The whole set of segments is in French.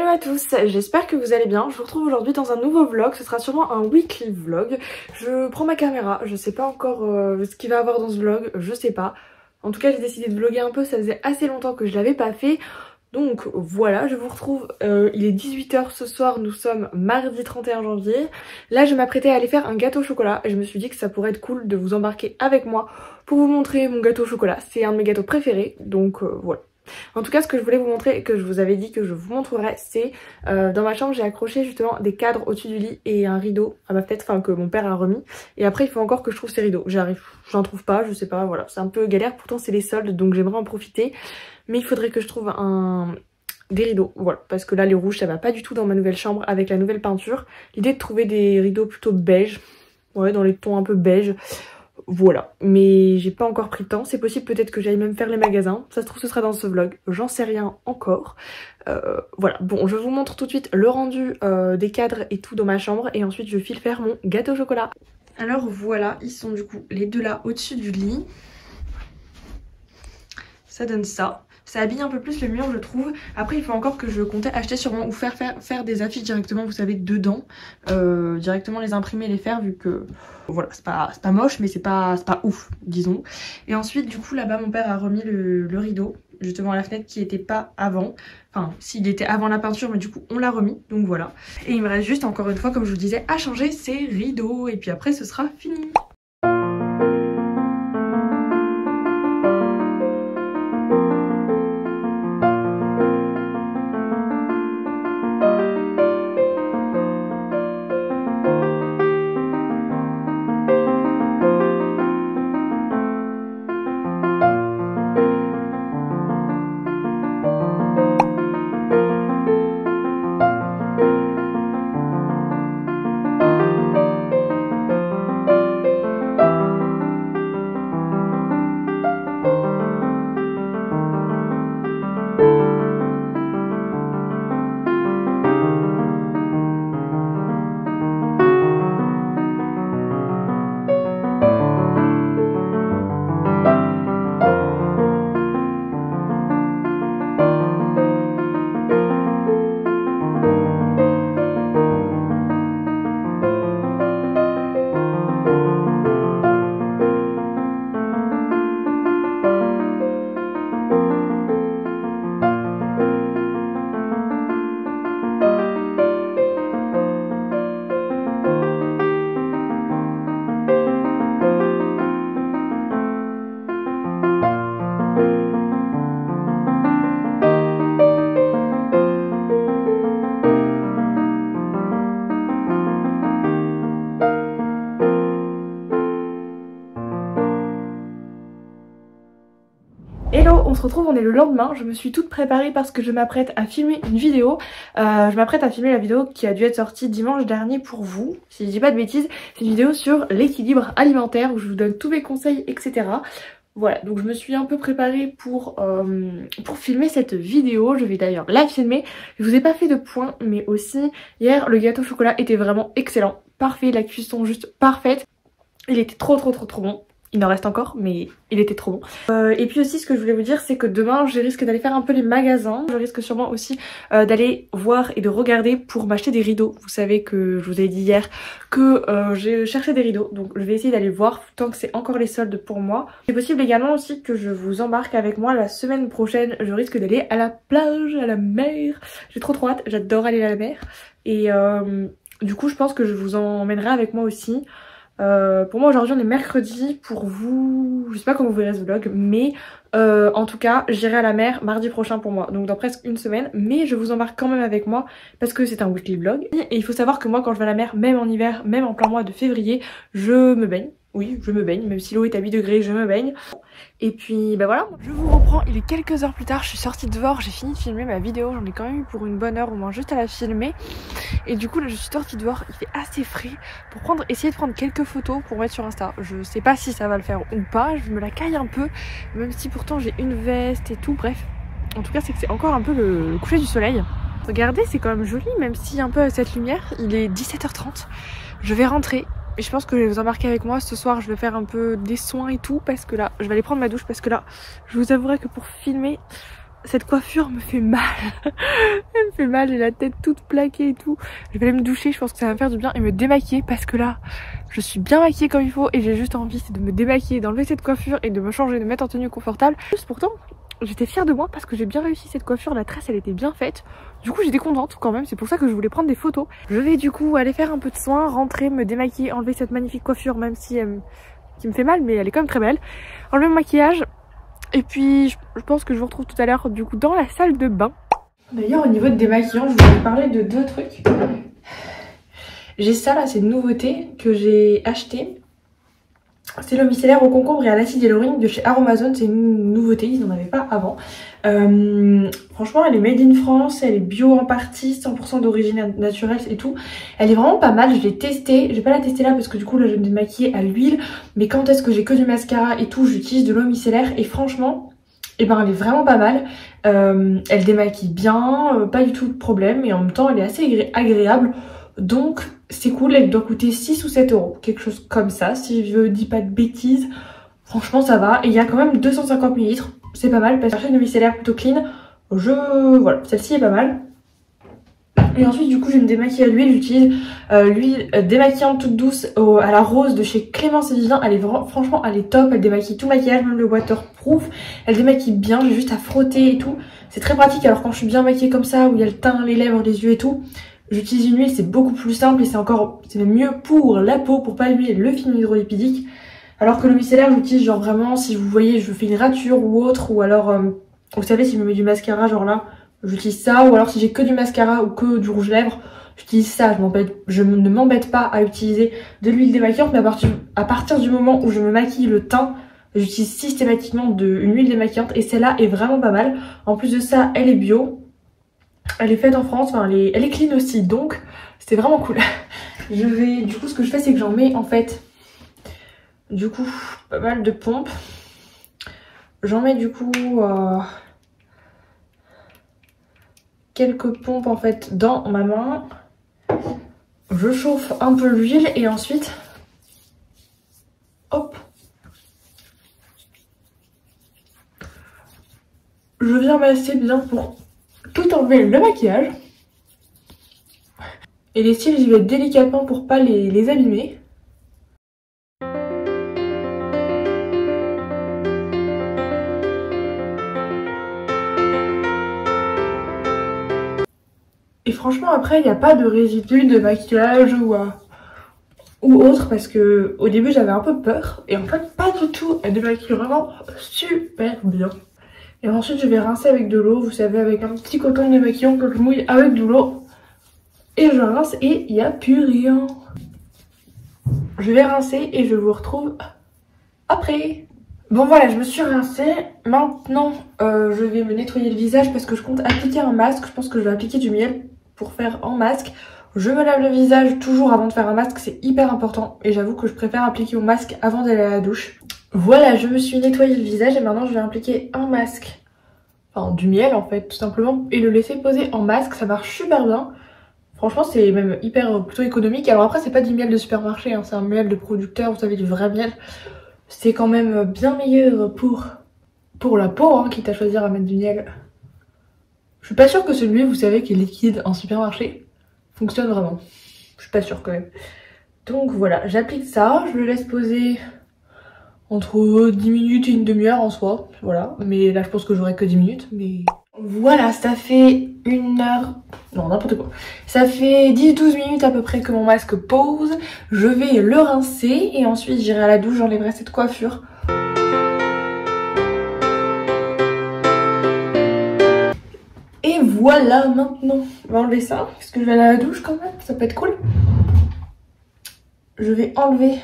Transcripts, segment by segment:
Hello à tous, j'espère que vous allez bien. Je vous retrouve aujourd'hui dans un nouveau vlog, ce sera sûrement un weekly vlog. Je prends ma caméra, je sais pas encore ce qu'il va y avoir dans ce vlog, je sais pas. En tout cas j'ai décidé de vlogger un peu, ça faisait assez longtemps que je l'avais pas fait. Donc voilà, je vous retrouve, il est 18 h ce soir, nous sommes mardi 31 janvier. Là je m'apprêtais à aller faire un gâteau au chocolat et je me suis dit que ça pourrait être cool de vous embarquer avec moi pour vous montrer mon gâteau au chocolat. C'est un de mes gâteaux préférés, donc voilà. En tout cas ce que je voulais vous montrer et que je vous avais dit que je vous montrerai, c'est dans ma chambre j'ai accroché justement des cadres au-dessus du lit et un rideau à ma fenêtre, enfin que mon père a remis. Et après il faut encore que je trouve ces rideaux, j'en trouve pas, je sais pas, voilà, c'est un peu galère, pourtant c'est les soldes donc j'aimerais en profiter. Mais il faudrait que je trouve des rideaux, voilà, parce que là les rouges ça va pas du tout dans ma nouvelle chambre avec la nouvelle peinture. L'idée de trouver des rideaux plutôt beige, ouais, dans les tons un peu beige. Voilà, mais j'ai pas encore pris le temps, c'est possible peut-être que j'aille même faire les magasins, ça se trouve ce sera dans ce vlog, j'en sais rien encore. Voilà, bon je vous montre tout de suite le rendu des cadres et tout dans ma chambre et ensuite je file faire mon gâteau au chocolat. Alors voilà, ils sont du coup les deux là au-dessus du lit, ça donne ça. Ça habille un peu plus le mur je trouve. Après il faut encore que je comptais acheter sûrement ou faire des affiches directement, vous savez, dedans. Directement les imprimer, les faire vu que voilà, c'est pas moche mais c'est pas ouf disons. Et ensuite du coup là-bas mon père a remis le rideau justement à la fenêtre qui était pas avant. Enfin s'il était avant la peinture mais du coup on l'a remis donc voilà. Et il me reste juste encore une fois comme je vous disais à changer ces rideaux et puis après ce sera fini. Hello, on se retrouve, on est le lendemain, je me suis toute préparée parce que je m'apprête à filmer une vidéo. Je m'apprête à filmer la vidéo qui a dû être sortie dimanche dernier pour vous, si je dis pas de bêtises. C'est une vidéo sur l'équilibre alimentaire où je vous donne tous mes conseils, etc. Voilà, donc je me suis un peu préparée pour filmer cette vidéo. Je vais d'ailleurs la filmer. Je vous ai pas fait de point, mais aussi hier le gâteau au chocolat était vraiment excellent. Parfait, la cuisson juste parfaite. Il était trop bon. Il en reste encore mais il était trop bon. Et puis aussi ce que je voulais vous dire c'est que demain je risque d'aller faire un peu les magasins. Je risque sûrement aussi d'aller voir et de regarder pour m'acheter des rideaux. Vous savez que je vous ai dit hier que j'ai cherché des rideaux. Donc je vais essayer d'aller voir tant que c'est encore les soldes pour moi. C'est possible également aussi que je vous embarque avec moi la semaine prochaine. Je risque d'aller à la plage, à la mer. J'ai trop hâte, j'adore aller à la mer. Et du coup je pense que je vous emmènerai avec moi aussi. Pour moi aujourd'hui on est mercredi, pour vous je sais pas quand vous verrez ce vlog mais en tout cas j'irai à la mer mardi prochain pour moi, donc dans presque une semaine, mais je vous embarque quand même avec moi parce que c'est un weekly vlog. Et il faut savoir que moi quand je vais à la mer, même en hiver, même en plein mois de février, je me baigne. Oui, je me baigne, même si l'eau est à 8 degrés, je me baigne. Et puis bah voilà, je vous reprends, il est quelques heures plus tard, je suis sortie dehors, j'ai fini de filmer ma vidéo, j'en ai quand même eu pour une bonne heure au moins juste à la filmer. Et du coup là je suis sortie dehors, il fait assez frais pour essayer de prendre quelques photos pour mettre sur Insta. Je sais pas si ça va le faire ou pas, je me la caille un peu, même si pourtant j'ai une veste et tout, bref. En tout cas c'est que c'est encore un peu le coucher du soleil. Regardez, c'est quand même joli, même si un peu à cette lumière, il est 17 h 30. Je vais rentrer. Et je pense que je vais vous embarquer avec moi ce soir, je vais faire un peu des soins et tout parce que là, je vais aller prendre ma douche parce que là, je vous avouerai que pour filmer, cette coiffure me fait mal. Elle me fait mal, j'ai la tête toute plaquée et tout. Je vais aller me doucher, je pense que ça va me faire du bien et me démaquiller parce que là, je suis bien maquillée comme il faut et j'ai juste envie de me démaquiller, d'enlever cette coiffure et de me changer, de me mettre en tenue confortable. Juste pourtant, j'étais fière de moi parce que j'ai bien réussi cette coiffure, la tresse elle était bien faite. Du coup j'étais contente quand même, c'est pour ça que je voulais prendre des photos. Je vais du coup aller faire un peu de soin, rentrer, me démaquiller, enlever cette magnifique coiffure même si elle qui me fait mal mais elle est quand même très belle. Enlever mon maquillage et puis je pense que je vous retrouve tout à l'heure du coup dans la salle de bain. D'ailleurs au niveau de démaquillant, je voulais parler de deux trucs. J'ai ça là, c'est une nouveauté que j'ai acheté. C'est l'eau micellaire au concombre et à l'acide hyaluronique de chez Aromazone, c'est une nouveauté, ils n'en avaient pas avant. Franchement elle est made in France, elle est bio en partie, 100% d'origine naturelle et tout. Elle est vraiment pas mal, je l'ai testée, je vais pas la tester là parce que du coup là je vais me démaquiller à l'huile. Mais quand est-ce que j'ai que du mascara et tout, j'utilise de l'eau micellaire et franchement, eh ben elle est vraiment pas mal. Elle démaquille bien, pas du tout de problème et en même temps elle est assez agréable. Donc c'est cool, elle doit coûter 6 ou 7 euros, quelque chose comme ça, si je dis pas de bêtises. Franchement ça va, et il y a quand même 250 ml, c'est pas mal, parce que je cherche une micellaire plutôt clean, voilà, celle-ci est pas mal. Et ensuite du coup je vais me démaquiller à l'huile, j'utilise l'huile démaquillante toute douce à la rose de chez Clémence et Vivien. Elle est vraiment, franchement elle est top, elle démaquille tout le maquillage, même le waterproof, elle démaquille bien, j'ai juste à frotter et tout. C'est très pratique, alors quand je suis bien maquillée comme ça, où il y a le teint, les lèvres, les yeux et tout, j'utilise une huile, c'est beaucoup plus simple et c'est même mieux pour la peau, pour pas abîmer le film hydrolipidique. Alors que le micellaire, j'utilise genre vraiment, si vous voyez, je fais une rature ou autre, ou alors, vous savez, si je me mets du mascara, genre là, j'utilise ça, ou alors si j'ai que du mascara ou que du rouge lèvres, j'utilise ça, je ne m'embête pas à utiliser de l'huile démaquillante, mais à partir du moment où je me maquille le teint, j'utilise systématiquement une huile démaquillante et celle-là est vraiment pas mal. En plus de ça, elle est bio. Elle est faite en France, enfin elle est clean aussi, donc c'était vraiment cool. Du coup ce que je fais c'est que j'en mets en fait, du coup pas mal de pompes. J'en mets du coup quelques pompes en fait dans ma main. Je chauffe un peu l'huile et ensuite, hop, je viens masser bien pour tout enlever le maquillage. Et les cils, j'y vais délicatement pour pas les abîmer. Et franchement, après, il n'y a pas de résidus de maquillage ou autre parce que au début, j'avais un peu peur. Et en fait, pas du tout. Elle démaquille vraiment super bien. Et ensuite, je vais rincer avec de l'eau. Vous savez, avec un petit coton démaquillant que je mouille avec de l'eau. Et je rince et il n'y a plus rien. Je vais rincer et je vous retrouve après. Bon voilà, je me suis rincée. Maintenant, je vais me nettoyer le visage parce que je compte appliquer un masque. Je pense que je vais appliquer du miel pour faire en masque. Je me lave le visage toujours avant de faire un masque, c'est hyper important. Et j'avoue que je préfère appliquer mon masque avant d'aller à la douche. Voilà, je me suis nettoyé le visage et maintenant je vais appliquer un masque. Enfin, du miel en fait, tout simplement. Et le laisser poser en masque, ça marche super bien. Franchement, c'est même plutôt économique. Alors après, c'est pas du miel de supermarché, hein, c'est un miel de producteur, vous savez, du vrai miel. C'est quand même bien meilleur pour la peau, hein, quitte à choisir à mettre du miel. Je suis pas sûre que celui, vous savez, qui est liquide en supermarché, fonctionne vraiment. Je suis pas sûre quand même. Donc voilà, j'applique ça, je le laisse poser entre 10 minutes et une demi-heure en soi. Voilà, mais là je pense que j'aurai que 10 minutes, mais... Voilà, ça fait 1 heure... Non, n'importe quoi. Ça fait 10-12 minutes à peu près que mon masque pose. Je vais le rincer et ensuite j'irai à la douche, j'enlèverai cette coiffure. Et voilà, maintenant, on va enlever ça, parce que je vais aller à la douche quand même, ça peut être cool. Je vais enlever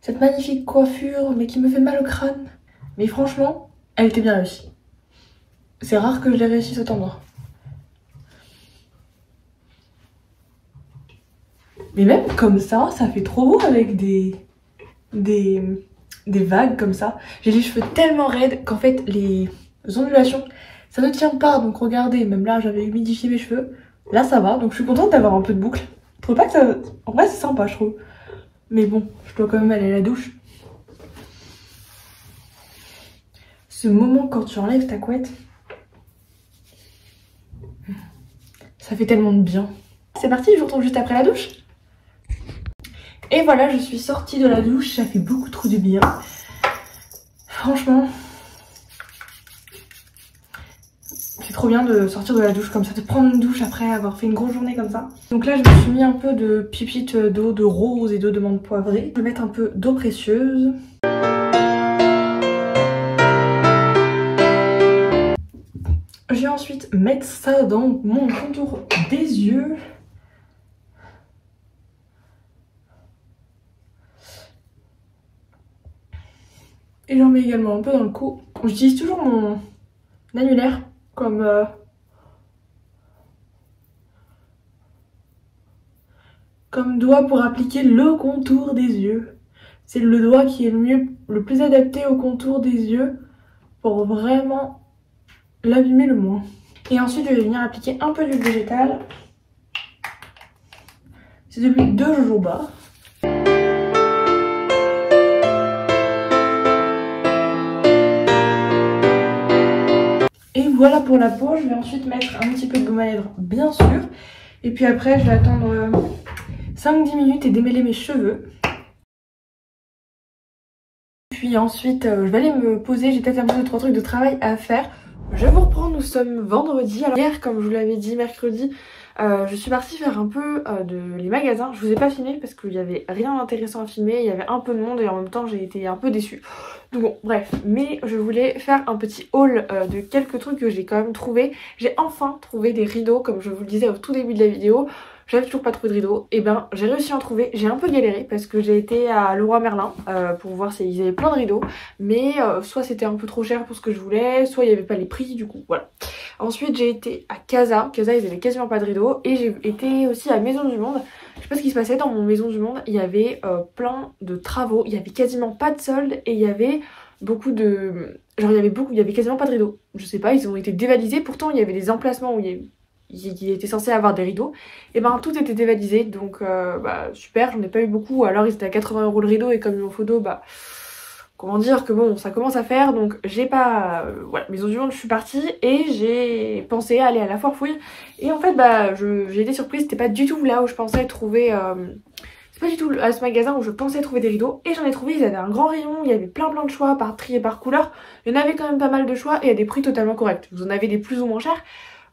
cette magnifique coiffure, mais qui me fait mal au crâne. Mais franchement, elle était bien réussie. C'est rare que je l'ai réussi cet endroit. Mais même comme ça fait trop beau avec des vagues comme ça. J'ai les cheveux tellement raides qu'en fait les ondulations, ça ne tient pas. Donc regardez, même là j'avais humidifié mes cheveux. Là ça va, donc je suis contente d'avoir un peu de boucle. Je trouve pas que ça... En vrai c'est sympa je trouve. Mais bon, je dois quand même aller à la douche. Ce moment quand tu enlèves ta couette, Ça fait tellement de bien. C'est parti, je vous retrouve juste après la douche. Et voilà, je suis sortie de la douche, ça fait beaucoup trop de bien. Franchement, c'est trop bien de sortir de la douche comme ça, de prendre une douche après avoir fait une grosse journée comme ça. Donc là, je me suis mis un peu de pipite d'eau de rose et d'eau de menthe poivrée. Je vais mettre un peu d'eau précieuse. Je vais ensuite mettre ça dans mon contour des yeux. Et j'en mets également un peu dans le cou. J'utilise toujours mon annulaire comme doigt pour appliquer le contour des yeux. C'est le doigt qui est le plus adapté au contour des yeux pour vraiment l'abîmer le moins. Et ensuite je vais venir appliquer un peu d'huile végétale. C'est de l'huile de jojoba. Et voilà pour la peau. Je vais ensuite mettre un petit peu de baume à lèvres bien sûr. Et puis après je vais attendre 5-10 minutes et démêler mes cheveux. Puis ensuite je vais aller me poser, j'ai peut-être un peu de 3 trucs de travail à faire. Je vous reprends, nous sommes vendredi. Alors hier, comme je vous l'avais dit, mercredi, je suis partie faire un peu les magasins. Je vous ai pas filmé parce qu'il y avait rien d'intéressant à filmer, il y avait un peu de monde et en même temps j'ai été un peu déçue. Donc bon, bref, mais je voulais faire un petit haul de quelques trucs que j'ai quand même trouvé. J'ai enfin trouvé des rideaux, comme je vous le disais au tout début de la vidéo. J'avais toujours pas trouvé de rideaux, et ben j'ai réussi à en trouver. J'ai un peu galéré parce que j'ai été à Leroy Merlin pour voir s'ils avaient plein de rideaux, mais soit c'était un peu trop cher pour ce que je voulais, soit il n'y avait pas les prix, du coup voilà. Ensuite j'ai été à Casa, ils avaient quasiment pas de rideaux, et j'ai été aussi à Maison du Monde. Je sais pas ce qui se passait dans mon Maison du Monde, il y avait plein de travaux, il y avait quasiment pas de soldes et il y avait beaucoup de... genre il y avait quasiment pas de rideaux. Je sais pas, ils ont été dévalisés, pourtant il y avait des emplacements où il était censé avoir des rideaux, et ben tout était dévalisé, donc bah super, j'en ai pas eu beaucoup. Alors ils étaient à 80 € le rideau et comme il m'en faut deux, bah comment dire que bon ça commence à faire, donc j'ai pas voilà, Maison du Monde je suis partie et j'ai pensé aller à la foire fouille, et en fait bah j'ai été surprise, c'était pas du tout là où je pensais trouver c'est pas du tout à ce magasin où je pensais trouver des rideaux, et j'en ai trouvé. Ils avaient un grand rayon, il y avait plein de choix par tri et par couleur, il y en avait quand même pas mal de choix et à des prix totalement corrects. Vous en avez des plus ou moins chers.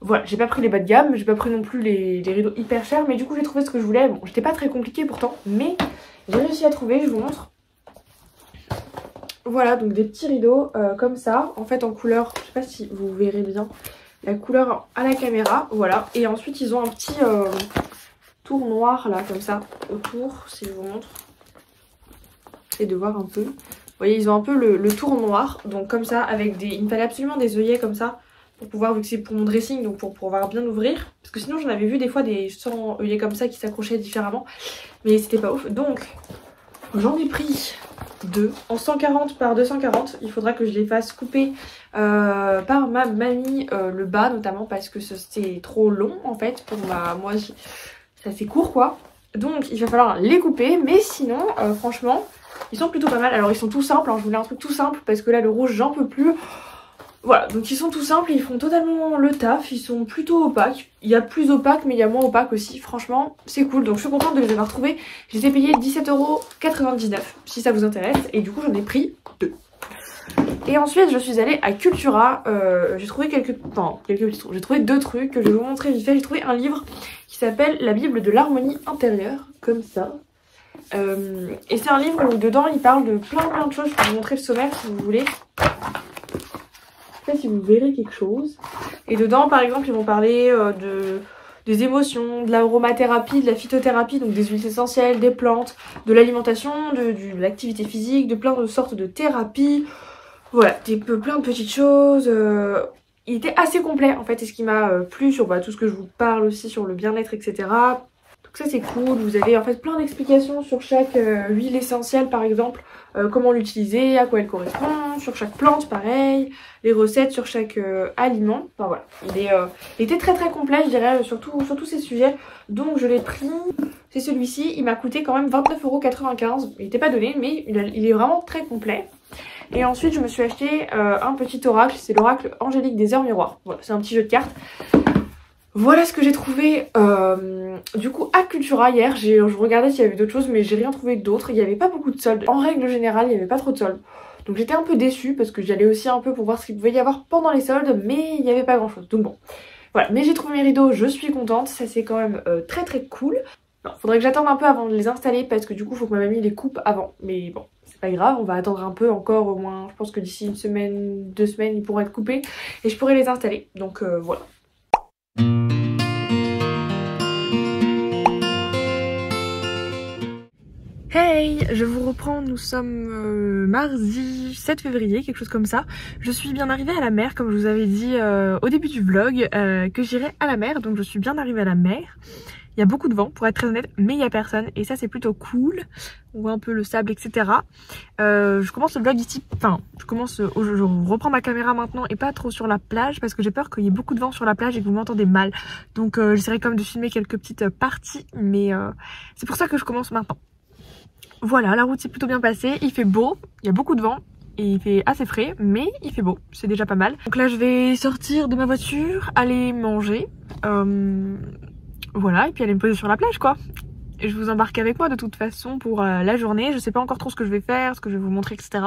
Voilà, j'ai pas pris les bas de gamme, j'ai pas pris non plus les rideaux hyper chers, mais du coup j'ai trouvé ce que je voulais. Bon, j'étais pas très compliqué pourtant, mais j'ai réussi à trouver, je vous montre. Voilà, donc des petits rideaux comme ça, en fait en couleur, je sais pas si vous verrez bien la couleur à la caméra, voilà. Et ensuite ils ont un petit tour noir là, comme ça, autour, si je vous montre. J'essaie de voir un peu. Vous voyez, ils ont un peu le tour noir, donc comme ça, avec des... Il me fallait absolument des œillets comme ça, pour pouvoir, vu que c'est pour mon dressing, donc pour pouvoir bien ouvrir. Parce que sinon j'en avais vu des fois des 100 œillets comme ça qui s'accrochaient différemment, mais c'était pas ouf. Donc j'en ai pris deux en 140 par 240. Il faudra que je les fasse couper par ma mamie, le bas notamment, parce que c'est trop long en fait pour moi, c'est assez court quoi. Donc il va falloir les couper, mais sinon franchement ils sont plutôt pas mal. Alors ils sont tout simples, hein, je voulais un truc tout simple parce que là le rouge j'en peux plus. Voilà, donc ils sont tout simples, ils font totalement le taf, ils sont plutôt opaques. Il y a plus opaque mais il y a moins opaque aussi, franchement c'est cool. Donc je suis contente de les avoir trouvés. Je les ai payés 17,99 € si ça vous intéresse, et du coup j'en ai pris deux. Et ensuite je suis allée à Cultura, j'ai trouvé j'ai trouvé deux trucs que je vais vous montrer vite fait. J'ai trouvé un livre qui s'appelle La Bible de l'harmonie intérieure, comme ça. Et c'est un livre où dedans il parle de plein de choses. Je peux vous montrer le sommaire si vous voulez. Je sais pas si vous verrez quelque chose. Et dedans par exemple ils vont parler des émotions, de l'aromathérapie, de la phytothérapie, donc des huiles essentielles, des plantes, de l'alimentation, de l'activité physique, de plein de sortes de thérapies. Voilà, plein de petites choses. Il était assez complet en fait, et ce qui m'a plu sur tout ce que je vous parle aussi sur le bien-être, etc. Donc ça c'est cool. Vous avez en fait plein d'explications sur chaque huile essentielle par exemple, comment l'utiliser, à quoi elle correspond, sur chaque plante pareil, les recettes sur chaque aliment. Enfin voilà, il était très complet je dirais sur tous ces sujets. Donc je l'ai pris, c'est celui-ci, il m'a coûté quand même 29,95 €. Il n'était pas donné mais il est vraiment très complet. Et ensuite je me suis acheté un petit oracle, c'est l'oracle angélique des heures miroirs. Voilà, c'est un petit jeu de cartes. Voilà ce que j'ai trouvé du coup à Cultura hier. Je regardais s'il y avait d'autres choses mais j'ai rien trouvé d'autre. Il n'y avait pas beaucoup de soldes. En règle générale, il n'y avait pas trop de soldes. Donc j'étais un peu déçue parce que j'allais aussi un peu pour voir ce qu'il pouvait y avoir pendant les soldes, mais il n'y avait pas grand chose. Donc bon, voilà. Mais j'ai trouvé mes rideaux, je suis contente. Ça c'est quand même très très cool. Non, faudrait que j'attende un peu avant de les installer parce que du coup faut que ma mamie les coupe avant. Mais bon, c'est pas grave, on va attendre un peu encore au moins. Je pense que d'ici une semaine, 2 semaines, ils pourront être coupés et je pourrai les installer. Donc voilà. Hey, je vous reprends, nous sommes mardi 7 février, quelque chose comme ça. Je suis bien arrivée à la mer, comme je vous avais dit au début du vlog, que j'irais à la mer, donc je suis bien arrivée à la mer. Il y a beaucoup de vent, pour être très honnête, mais il n'y a personne, et ça c'est plutôt cool. On voit un peu le sable, etc. Je commence le vlog ici, enfin, je reprends ma caméra maintenant et pas trop sur la plage, parce que j'ai peur qu'il y ait beaucoup de vent sur la plage et que vous m'entendez mal. Donc j'essaierai quand même de filmer quelques petites parties, mais c'est pour ça que je commence maintenant. Voilà, la route s'est plutôt bien passée, il fait beau, il y a beaucoup de vent et il fait assez frais, mais il fait beau, c'est déjà pas mal. Donc là je vais sortir de ma voiture, aller manger, voilà, et puis aller me poser sur la plage quoi. Et je vous embarque avec moi de toute façon pour la journée, je sais pas encore trop ce que je vais faire, ce que je vais vous montrer, etc.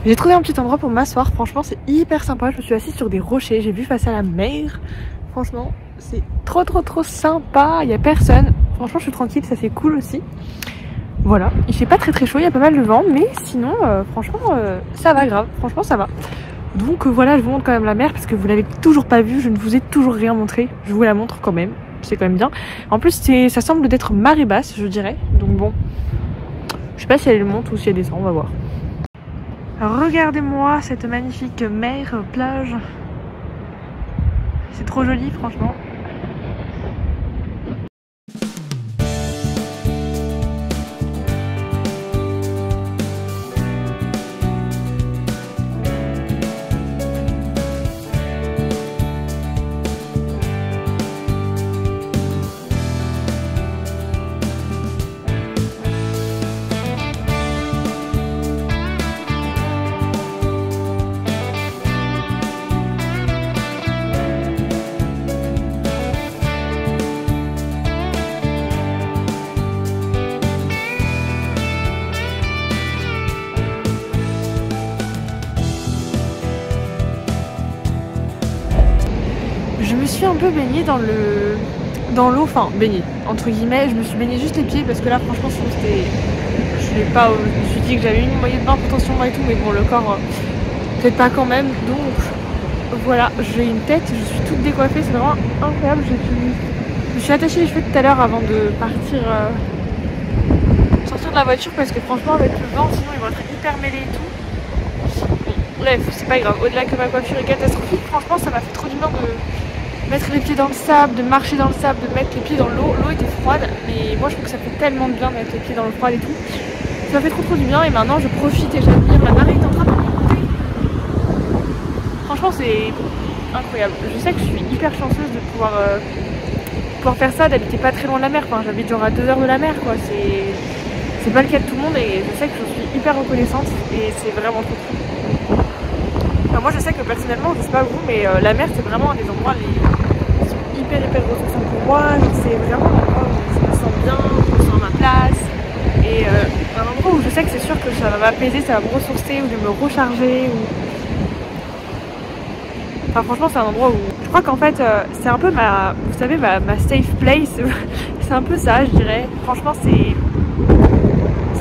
J'ai trouvé un petit endroit pour m'asseoir, franchement c'est hyper sympa, je me suis assise sur des rochers, j'ai vu face à la mer, franchement c'est trop sympa, il y a personne, franchement je suis tranquille, ça c'est cool aussi. Voilà, il fait pas très chaud, il y a pas mal de vent, mais sinon franchement ça va grave, franchement ça va. Donc voilà, je vous montre quand même la mer parce que vous l'avez toujours pas vue, je ne vous ai toujours rien montré, je vous la montre quand même, c'est quand même bien. En plus ça semble d'être marée basse je dirais, donc bon, je sais pas si elle monte ou si elle descend, on va voir. Alors regardez-moi cette magnifique mer, plage, c'est trop joli franchement. Je me suis un peu baignée dans l'eau, enfin baignée entre guillemets, je me suis baignée juste les pieds parce que là franchement c'était, je me suis dit que j'avais une moyenne de bain potentiellement et tout, mais bon le corps peut-être pas quand même, donc voilà, j'ai une tête, je suis toute décoiffée, c'est vraiment incroyable. Je me suis attachée les cheveux tout à l'heure avant de sortir de la voiture parce que franchement avec le vent sinon ils vont être hyper mêlés et tout. Bon, bref, c'est pas grave, au-delà que ma coiffure est catastrophique, franchement ça m'a fait trop du bien de mettre les pieds dans le sable, de marcher dans le sable, de mettre les pieds dans l'eau. L'eau était froide, mais moi je trouve que ça fait tellement de bien de mettre les pieds dans le froid et tout. Ça m'a fait trop du bien et maintenant je profite et j'admire. La marée est en train de monter. Franchement c'est incroyable. Je sais que je suis hyper chanceuse de pouvoir faire ça, d'habiter pas très loin de la mer. Enfin j'habite genre à 2 heures de la mer quoi. C'est pas le cas de tout le monde et je sais que je suis hyper reconnaissante et c'est vraiment trop cool. Enfin, moi je sais que personnellement, je sais pas vous, mais la mer c'est vraiment un des endroits qui sont hyper ressourçants pour moi. C'est vraiment un endroit où je me sens bien, je me sens à ma place. Et un endroit où je sais que c'est sûr que ça va m'apaiser, ça va me ressourcer ou de me recharger. Enfin franchement c'est un endroit où je crois qu'en fait c'est un peu vous savez ma safe place. C'est un peu ça je dirais. Franchement c'est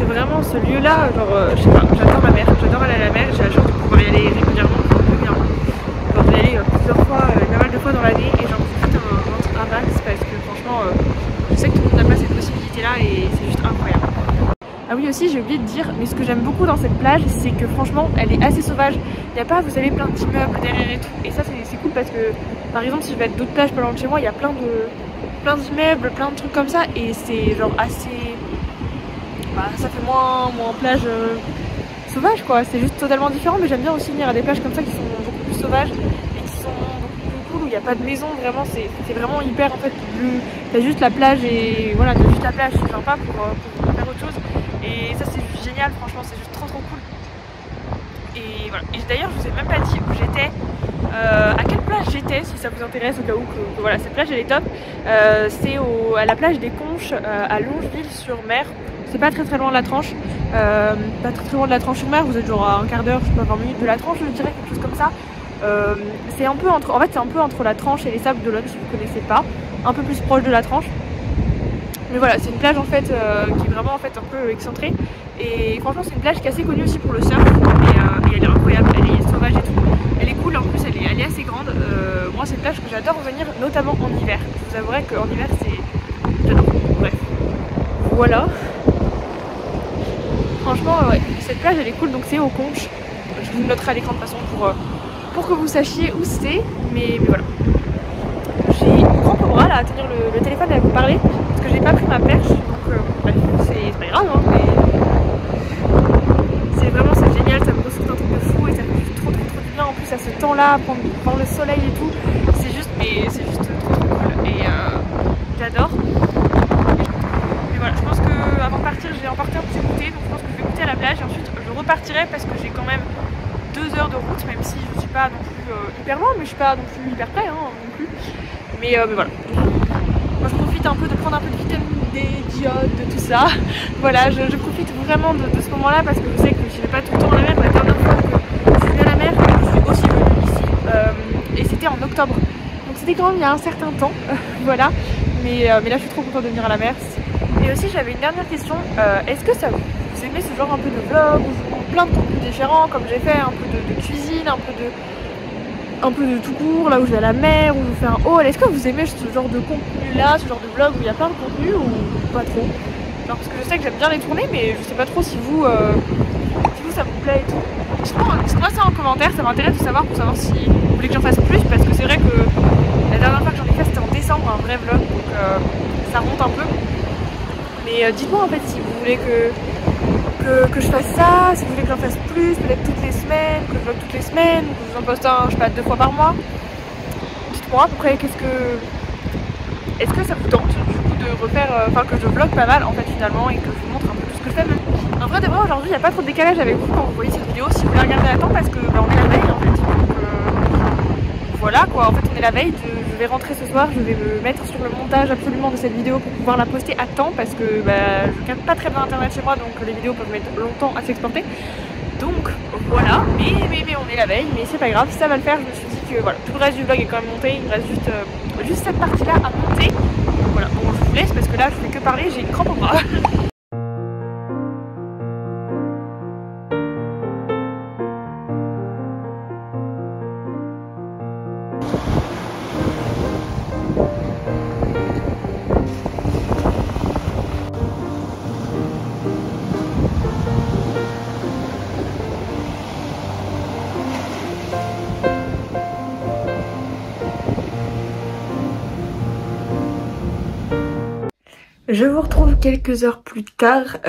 vraiment ce lieu là, genre je sais pas, j'adore la mer, j'adore aller à la mer, j'ai la chance de pouvoir y aller régulièrement, genre d'y aller plusieurs fois, pas mal de fois dans l'année et j'en profite un max parce que franchement je sais que tout le monde n'a pas cette possibilité là et c'est juste incroyable. Ah oui aussi j'ai oublié de dire, mais ce que j'aime beaucoup dans cette plage c'est que franchement elle est assez sauvage, il n'y a pas vous savez plein d'immeubles derrière et tout, et ça c'est cool parce que par exemple si je vais à d'autres plages pas loin de chez moi il y a plein d'immeubles, plein de trucs comme ça et c'est genre assez... Bah, ça fait moins plage sauvage quoi, c'est juste totalement différent, mais j'aime bien aussi venir à des plages comme ça qui sont beaucoup plus sauvages et qui sont beaucoup plus cool où il n'y a pas de maison, vraiment c'est vraiment hyper en fait, t'as juste la plage et voilà, t'as juste la plage, c'est sympa pour faire autre chose et ça c'est juste génial, franchement c'est juste trop cool. Et voilà, et d'ailleurs je vous ai même pas dit où j'étais, à quelle plage j'étais, connaît, si ça vous intéresse au cas où que voilà, cette plage elle est top. C'est à la plage des Conches à Longeville-sur-Mer. C'est pas très loin de la Tranche, pas très loin de la Tranche-sur-Mer, vous êtes genre à un quart d'heure, je sais pas, 20 minutes de la Tranche, je dirais, quelque chose comme ça. C'est un peu entre, en fait c'est un peu entre la Tranche et les Sables d'Olonne, si vous connaissez pas, un peu plus proche de la Tranche. Mais voilà, c'est une plage en fait qui est vraiment en fait un peu excentrée. Et franchement c'est une plage qui est assez connue aussi pour le surf. Et elle est incroyable, elle est sauvage et tout. Elle est cool, en plus elle est assez grande. Moi c'est une plage que j'adore venir, notamment en hiver. Je vous avouerai qu'en hiver c'est... j'adore. Bref. Voilà. Franchement ouais, cette plage elle est cool, donc c'est aux Conches. Je vous le noterai à l'écran de toute façon pour que vous sachiez où c'est. Mais voilà. J'ai une crampe au bras là à tenir le téléphone et à vous parler. Parce que j'ai pas pris ma perche, donc bref, c'est pas grave, hein, mais c'est vraiment génial, ça me ressource un truc de fou et ça fait juste trop du bien en plus à ce temps-là, prendre le soleil et tout, c'est juste trop cool et j'adore. Mais voilà, je pense que avant de partir, je vais emporter un petit goûter, donc je pense que je vais goûter à la plage et ensuite je repartirai parce que j'ai quand même 2 heures de route, même si je suis pas non plus hyper loin, mais je suis pas non plus hyper près non plus. Mais voilà. Moi je profite un peu de prendre un peu de vitamine D, d'iode, de tout ça. Voilà, je profite vraiment de ce moment-là parce que je sais que je vais pas tout le temps à la mer. La dernière fois que je suis venue à la mer, je suis aussi venue ici et c'était en octobre. Donc c'était quand même il y a un certain temps, voilà. Mais là je suis trop contente de venir à la mer. Et aussi j'avais une dernière question, est-ce que vous aimez ce genre un peu de vlog ou plein de contenus différents comme j'ai fait, un peu de cuisine, un peu de tout court, là où je vais à la mer, où je fais un haul. Est-ce que vous aimez ce genre de contenu là, ce genre de vlog où il y a plein de contenu ou pas trop? Genre parce que je sais que j'aime bien les tourner mais je sais pas trop si vous ça vous plaît et tout. Dites-moi ça en commentaire, ça m'intéresse de savoir pour savoir si vous voulez que j'en fasse plus parce que c'est vrai que la dernière fois que j'en ai fait c'était en décembre, un vrai vlog, donc ça remonte un peu. Mais dites-moi en fait si vous voulez que je fasse ça, si vous voulez que j'en fasse plus, peut-être toutes les semaines, que je vlog toutes les semaines, que je vous en poste un, je sais pas, 2 fois par mois. Dites-moi après est-ce que ça vous tente du coup de refaire, enfin que je vlog pas mal en fait finalement et que je vous montre un peu tout ce que je fais. En vrai de vrai aujourd'hui il n'y a pas trop de décalage avec vous quand vous voyez cette vidéo si vous la regardez à temps parce que bah, on est la veille en fait. Donc voilà quoi, en fait on est la veille, je vais rentrer ce soir, je vais me mettre sur le montage absolument de cette vidéo pour pouvoir la poster à temps parce que bah, je capte pas très bien internet chez moi donc les vidéos peuvent mettre longtemps à s'exporter. Donc voilà, mais on est la veille, mais c'est pas grave, ça va le faire. Je me suis dit que voilà, tout le reste du vlog est quand même monté, il me reste juste cette partie là à monter. Donc voilà, bon je vous laisse parce que là je fais que parler, j'ai une crampe au bras. Je vous retrouve quelques heures plus tard,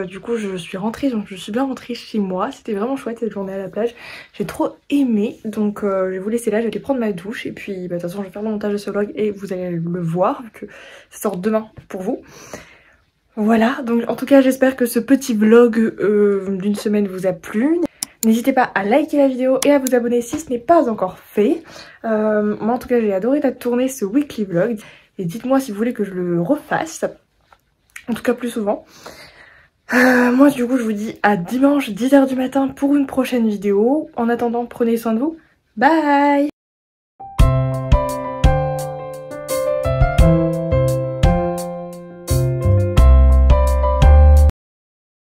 du coup je suis rentrée, donc je suis bien rentrée chez moi, c'était vraiment chouette cette journée à la plage, j'ai trop aimé, donc je vais vous laisser là, je vais aller prendre ma douche et puis bah, de toute façon je vais faire le montage de ce vlog et vous allez le voir vu que ça sort demain pour vous. Voilà, donc en tout cas j'espère que ce petit vlog d'une semaine vous a plu. N'hésitez pas à liker la vidéo et à vous abonner si ce n'est pas encore fait. Moi en tout cas j'ai adoré tourner ce weekly vlog et dites-moi si vous voulez que je le refasse. En tout cas plus souvent. Moi du coup je vous dis à dimanche 10 h du matin pour une prochaine vidéo. En attendant prenez soin de vous. Bye!